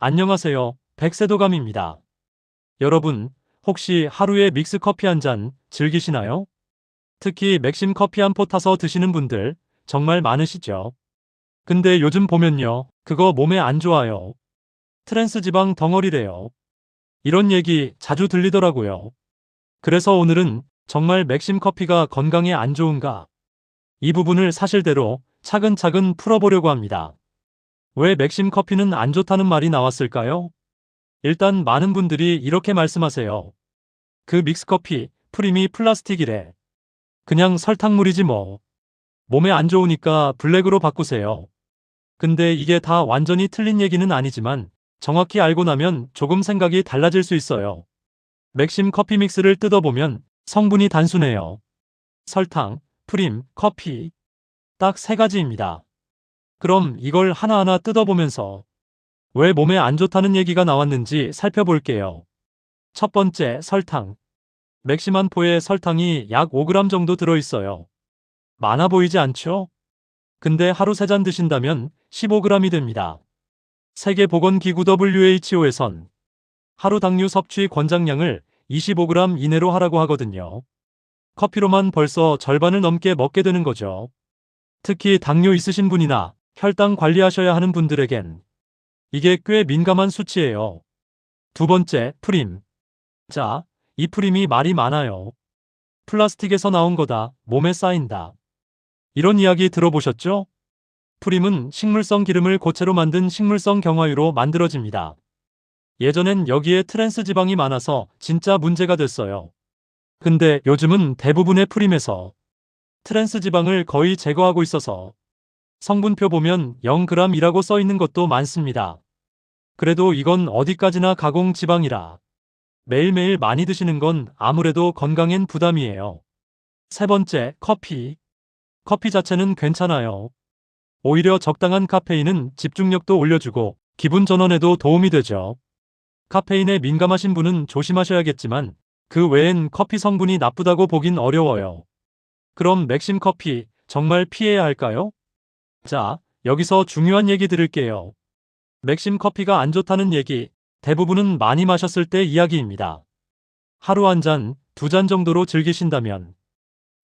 안녕하세요. 백세도감입니다. 여러분, 혹시 하루에 믹스 커피 한 잔 즐기시나요? 특히 맥심 커피 한 포 타서 드시는 분들 정말 많으시죠? 근데 요즘 보면요, 그거 몸에 안 좋아요. 트랜스 지방 덩어리래요. 이런 얘기 자주 들리더라고요. 그래서 오늘은 정말 맥심 커피가 건강에 안 좋은가? 이 부분을 사실대로 차근차근 풀어보려고 합니다. 왜 맥심 커피는 안 좋다는 말이 나왔을까요? 일단 많은 분들이 이렇게 말씀하세요. 그 믹스커피, 프림이 플라스틱이래. 그냥 설탕물이지 뭐. 몸에 안 좋으니까 블랙으로 바꾸세요. 근데 이게 다 완전히 틀린 얘기는 아니지만 정확히 알고 나면 조금 생각이 달라질 수 있어요. 맥심 커피 믹스를 뜯어보면 성분이 단순해요. 설탕, 프림, 커피. 딱 세 가지입니다. 그럼 이걸 하나하나 뜯어보면서 왜 몸에 안 좋다는 얘기가 나왔는지 살펴볼게요. 첫 번째, 설탕. 맥심 한 포에 설탕이 약 5g 정도 들어있어요. 많아 보이지 않죠? 근데 하루 3잔 드신다면 15g이 됩니다. 세계보건기구 WHO에선 하루 당류 섭취 권장량을 25g 이내로 하라고 하거든요. 커피로만 벌써 절반을 넘게 먹게 되는 거죠. 특히 당뇨 있으신 분이나 혈당 관리하셔야 하는 분들에겐 이게 꽤 민감한 수치예요. 두 번째, 프림. 자, 이 프림이 말이 많아요. 플라스틱에서 나온 거다, 몸에 쌓인다. 이런 이야기 들어보셨죠? 프림은 식물성 기름을 고체로 만든 식물성 경화유로 만들어집니다. 예전엔 여기에 트랜스 지방이 많아서 진짜 문제가 됐어요. 근데 요즘은 대부분의 프림에서 트랜스 지방을 거의 제거하고 있어서 성분표 보면 0g이라고 써 있는 것도 많습니다. 그래도 이건 어디까지나 가공 지방이라 매일매일 많이 드시는 건 아무래도 건강엔 부담이에요. 세 번째, 커피. 커피 자체는 괜찮아요. 오히려 적당한 카페인은 집중력도 올려주고 기분 전환에도 도움이 되죠. 카페인에 민감하신 분은 조심하셔야겠지만 그 외엔 커피 성분이 나쁘다고 보긴 어려워요. 그럼 맥심 커피 정말 피해야 할까요? 자, 여기서 중요한 얘기 드릴게요. 맥심 커피가 안 좋다는 얘기 대부분은 많이 마셨을 때 이야기입니다. 하루 한 잔, 2잔 정도로 즐기신다면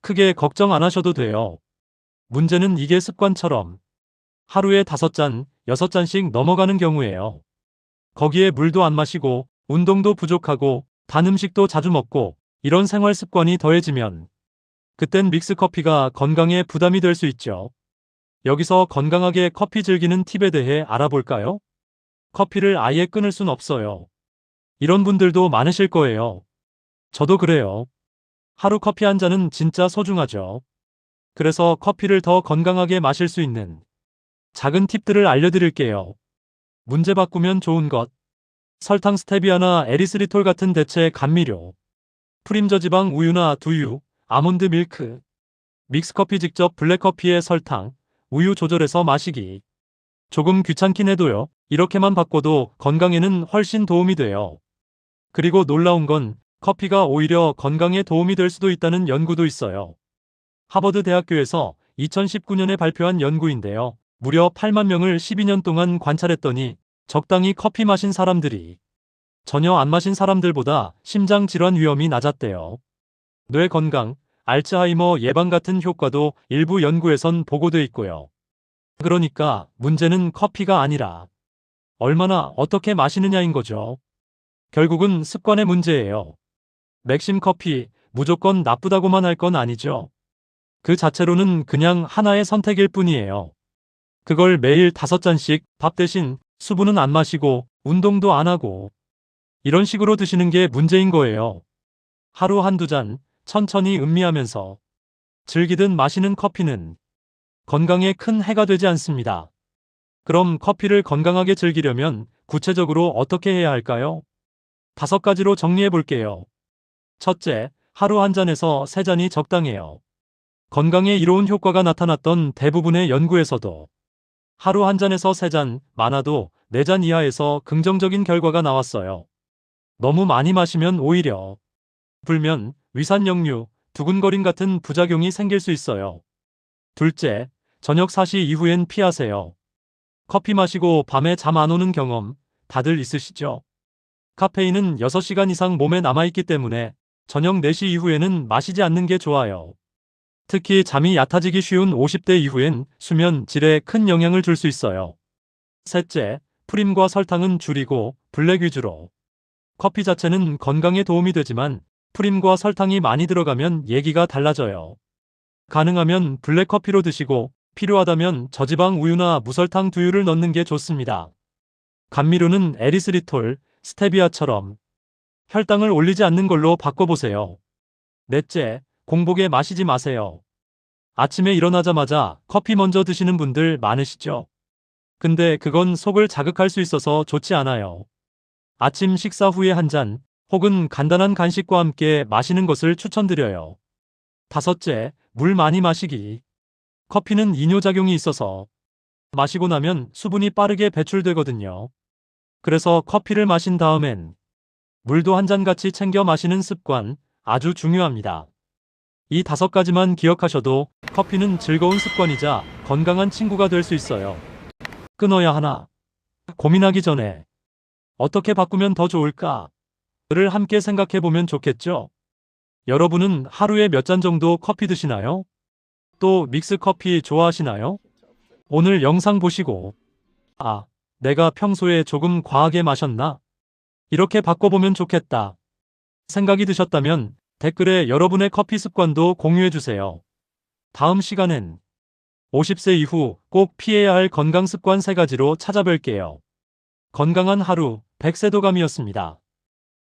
크게 걱정 안 하셔도 돼요. 문제는 이게 습관처럼 하루에 5잔, 6잔씩 넘어가는 경우예요. 거기에 물도 안 마시고 운동도 부족하고 단 음식도 자주 먹고 이런 생활 습관이 더해지면 그땐 믹스커피가 건강에 부담이 될 수 있죠. 여기서 건강하게 커피 즐기는 팁에 대해 알아볼까요? 커피를 아예 끊을 순 없어요. 이런 분들도 많으실 거예요. 저도 그래요. 하루 커피 한 잔은 진짜 소중하죠. 그래서 커피를 더 건강하게 마실 수 있는 작은 팁들을 알려드릴게요. 문제 바꾸면 좋은 것. 설탕 스테비아나 에리스리톨 같은 대체 감미료. 프림 저지방 우유나 두유, 아몬드 밀크. 믹스커피 직접 블랙커피에 설탕, 우유 조절해서 마시기. 조금 귀찮긴 해도요. 이렇게만 바꿔도 건강에는 훨씬 도움이 돼요. 그리고 놀라운 건 커피가 오히려 건강에 도움이 될 수도 있다는 연구도 있어요. 하버드 대학교에서 2019년에 발표한 연구인데요. 무려 8만 명을 12년 동안 관찰했더니 적당히 커피 마신 사람들이 전혀 안 마신 사람들보다 심장 질환 위험이 낮았대요. 뇌 건강, 알츠하이머 예방 같은 효과도 일부 연구에선 보고돼 있고요. 그러니까 문제는 커피가 아니라 얼마나 어떻게 마시느냐인 거죠. 결국은 습관의 문제예요. 맥심 커피 무조건 나쁘다고만 할 건 아니죠. 그 자체로는 그냥 하나의 선택일 뿐이에요. 그걸 매일 5잔씩 밥 대신 수분은 안 마시고 운동도 안 하고 이런 식으로 드시는 게 문제인 거예요. 하루 한두 잔 천천히 음미하면서 즐기듯 마시는 커피는 건강에 큰 해가 되지 않습니다. 그럼 커피를 건강하게 즐기려면 구체적으로 어떻게 해야 할까요? 5가지로 정리해 볼게요. 첫째, 하루 한 잔에서 3잔이 적당해요. 건강에 이로운 효과가 나타났던 대부분의 연구에서도 하루 한 잔에서 3잔, 많아도 4잔 이하에서 긍정적인 결과가 나왔어요. 너무 많이 마시면 오히려 불면, 위산역류, 두근거림 같은 부작용이 생길 수 있어요. 둘째, 저녁 4시 이후엔 피하세요. 커피 마시고 밤에 잠 안 오는 경험, 다들 있으시죠? 카페인은 6시간 이상 몸에 남아있기 때문에 저녁 4시 이후에는 마시지 않는 게 좋아요. 특히 잠이 얕아지기 쉬운 50대 이후엔 수면 질에 큰 영향을 줄 수 있어요. 셋째, 프림과 설탕은 줄이고 블랙 위주로. 커피 자체는 건강에 도움이 되지만 프림과 설탕이 많이 들어가면 얘기가 달라져요. 가능하면 블랙커피로 드시고 필요하다면 저지방 우유나 무설탕 두유를 넣는 게 좋습니다. 감미료는 에리스리톨, 스테비아처럼 혈당을 올리지 않는 걸로 바꿔보세요. 넷째, 공복에 마시지 마세요. 아침에 일어나자마자 커피 먼저 드시는 분들 많으시죠? 근데 그건 속을 자극할 수 있어서 좋지 않아요. 아침 식사 후에 한 잔, 혹은 간단한 간식과 함께 마시는 것을 추천드려요. 다섯째, 물 많이 마시기. 커피는 이뇨작용이 있어서 마시고 나면 수분이 빠르게 배출되거든요. 그래서 커피를 마신 다음엔 물도 한 잔 같이 챙겨 마시는 습관 아주 중요합니다. 이 5가지만 기억하셔도 커피는 즐거운 습관이자 건강한 친구가 될 수 있어요. 끊어야 하나? 고민하기 전에 어떻게 바꾸면 더 좋을까? 를 함께 생각해 보면 좋겠죠? 여러분은 하루에 몇 잔 정도 커피 드시나요? 또 믹스 커피 좋아하시나요? 오늘 영상 보시고 내가 평소에 조금 과하게 마셨나? 이렇게 바꿔보면 좋겠다 생각이 드셨다면 댓글에 여러분의 커피 습관도 공유해주세요. 다음 시간엔 50세 이후 꼭 피해야 할 건강 습관 3가지로 찾아뵐게요. 건강한 하루 백세도감이었습니다.